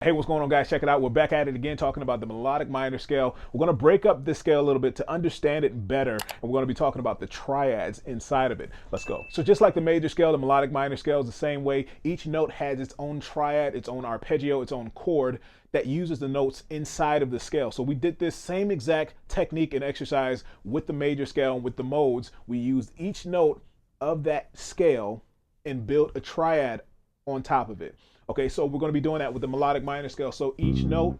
Hey, what's going on, guys? Check it out. We're back at it again, talking about the melodic minor scale. We're going to break up this scale a little bit to understand it better, and we're going to be talking about the triads inside of it. Let's go. So just like the major scale, the melodic minor scale is the same way. Each note has its own triad, its own arpeggio, its own chord that uses the notes inside of the scale. So we did this same exact technique and exercise with the major scale and with the modes. We used each note of that scale and built a triad on top of it. Okay, so we're going to be doing that with the melodic minor scale. So each note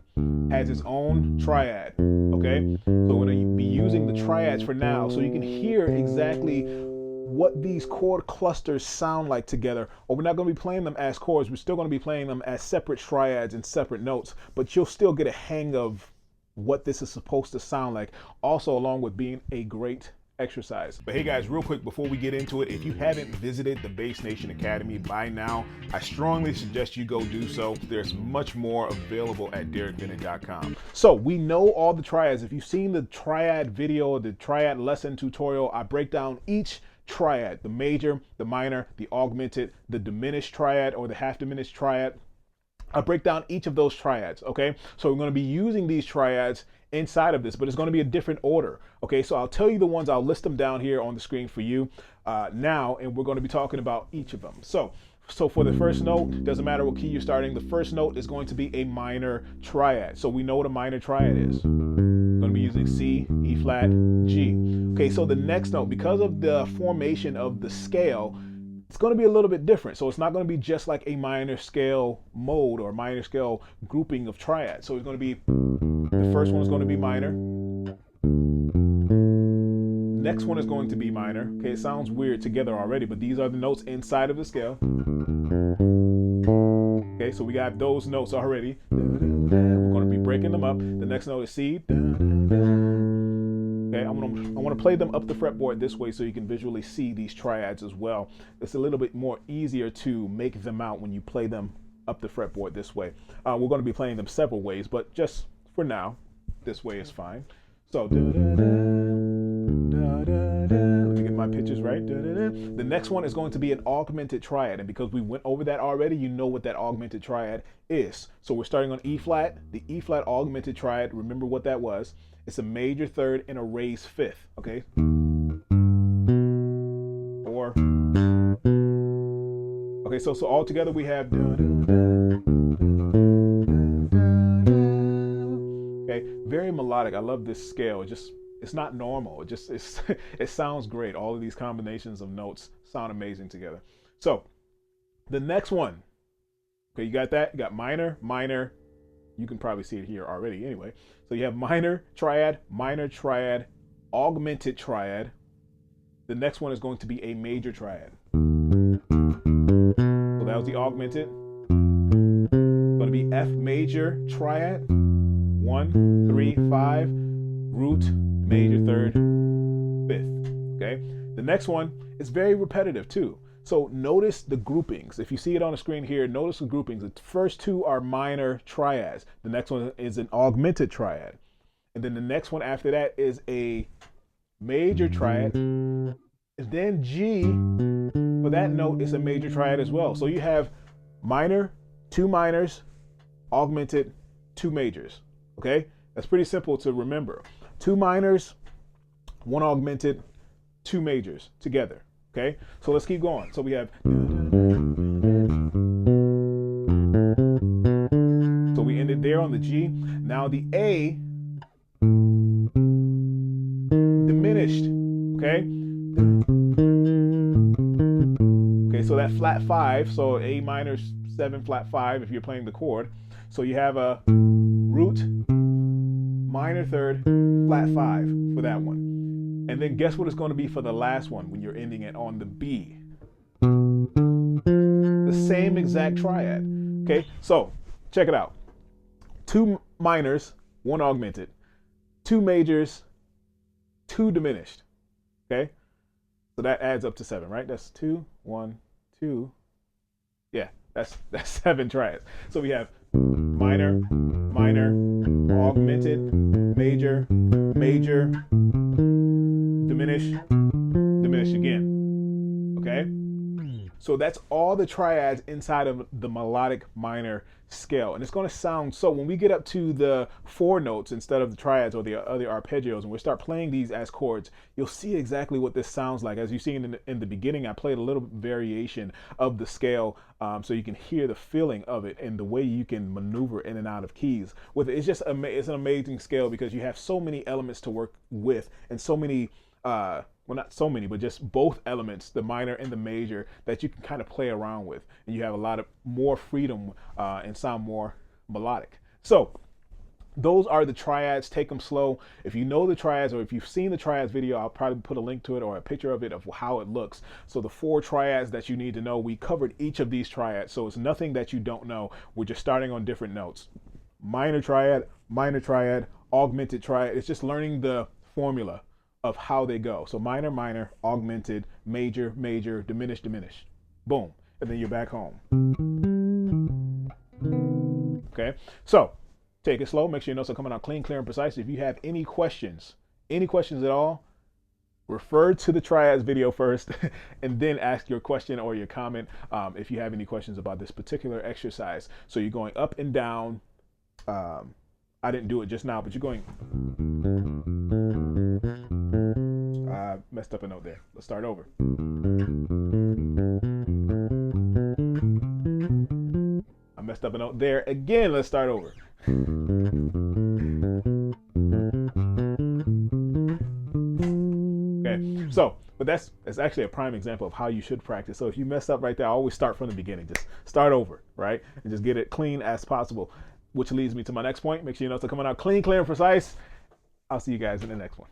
has its own triad. Okay, so we're going to be using the triads for now so you can hear exactly what these chord clusters sound like together. Or we're not going to be playing them as chords. We're still going to be playing them as separate triads and separate notes, but you'll still get a hang of what this is supposed to sound like, also along with being a great exercise. But hey guys, real quick before we get into it, if you haven't visited the Bass Nation Academy by now, I strongly suggest you go do so. There's much more available at daricbennett.com. So we know all the triads. If you've seen the triad video, the triad lesson tutorial, I break down each triad: the major, the minor, the augmented, the diminished triad, or the half diminished triad. I break down each of those triads, okay? So we're going to be using these triads inside of this, but it's going to be a different order, okay? So I'll tell you the ones, I'll list them down here on the screen for you now, and we're going to be talking about each of them. So for the first note, doesn't matter what key you're starting, the first note is going to be a minor triad. So we know what a minor triad is. We're going to be using C, E flat, G. Okay, so the next note, because of the formation of the scale, it's going to be a little bit different. So it's not going to be just like a minor scale mode or minor scale grouping of triads. So it's going to be, the first one is going to be minor. Next one is going to be minor. Okay, it sounds weird together already, but these are the notes inside of the scale. Okay, so we got those notes already. We're going to be breaking them up. The next note is C. Okay, I want to play them up the fretboard this way so you can visually see these triads as well. It's a little bit more easier to make them out when you play them up the fretboard this way. We're going to be playing them several ways, but just for now, this way is fine. So, let me get my pitches right. The next one is going to be an augmented triad, and because we went over that already, you know what that augmented triad is. So we're starting on E flat, the E flat augmented triad. Remember what that was. It's a major third and a raised fifth, okay? Or, okay, so all together we have, okay, very melodic. I love this scale. It's not normal. It sounds great. All of these combinations of notes sound amazing together. So the next one, okay, you got that? You got minor, minor. You can probably see it here already anyway. So you have minor triad, augmented triad. The next one is going to be a major triad. So that was the augmented. It's going to be F major triad. 1, 3, 5, root, major third, fifth. Okay. The next one is very repetitive too. So notice the groupings. If you see it on the screen here, notice the groupings. The first two are minor triads. The next one is an augmented triad. And then the next one after that is a major triad. And then G, for that note, is a major triad as well. So you have minor, 2 minors, augmented, 2 majors. Okay? That's pretty simple to remember. 2 minors, 1 augmented, 2 majors together. Okay, so let's keep going. So we have, so we ended there on the G. Now the A, diminished, okay? Okay, so that flat 5, so A minor 7 flat 5 if you're playing the chord. So you have a root, minor third, flat 5 for that one. And then guess what it's going to be for the last one when you're ending it on the B. The same exact triad. Okay, so check it out. 2 minors, 1 augmented, 2 majors, 2 diminished. Okay, so that adds up to 7, right? That's 2, 1, 2. Yeah, that's 7 triads. So we have minor, minor, augmented, major, major, diminish, diminish again. Okay? So that's all the triads inside of the melodic minor scale. And it's going to sound, so when we get up to the 4 notes instead of the triads or the other arpeggios, and we start playing these as chords, you'll see exactly what this sounds like. As you've seen in the beginning, I played a little variation of the scale so you can hear the feeling of it and the way you can maneuver in and out of keys with it. It's just it's an amazing scale because you have so many elements to work with and so many well, not so many, but just both elements, the minor and the major, that you can kind of play around with. And you have a lot of more freedom and sound more melodic. So those are the triads. Take them slow. If you know the triads, or if you've seen the triads video, I'll probably put a link to it or a picture of it of how it looks. So the 4 triads that you need to know, we covered each of these triads. So it's nothing that you don't know. We're just starting on different notes. Minor triad, augmented triad. It's just learning the formula of how they go. So minor, minor, augmented, major, major, diminish, diminish. Boom. And then you're back home. Okay. So take it slow. Make sure your notes are coming out clean, clear, and precise. If you have any questions at all, refer to the triads video first and then ask your question or your comment if you have any questions about this particular exercise. So you're going up and down. I didn't do it just now, but you're going. I messed up a note there. Let's start over. I messed up a note there again. Let's start over. Okay, so, but that's actually a prime example of how you should practice. So if you mess up right there, I always start from the beginning. Just start over, right? And just get it clean as possible, which leads me to my next point. Make sure your notes are coming out clean, clear, and precise. I'll see you guys in the next one.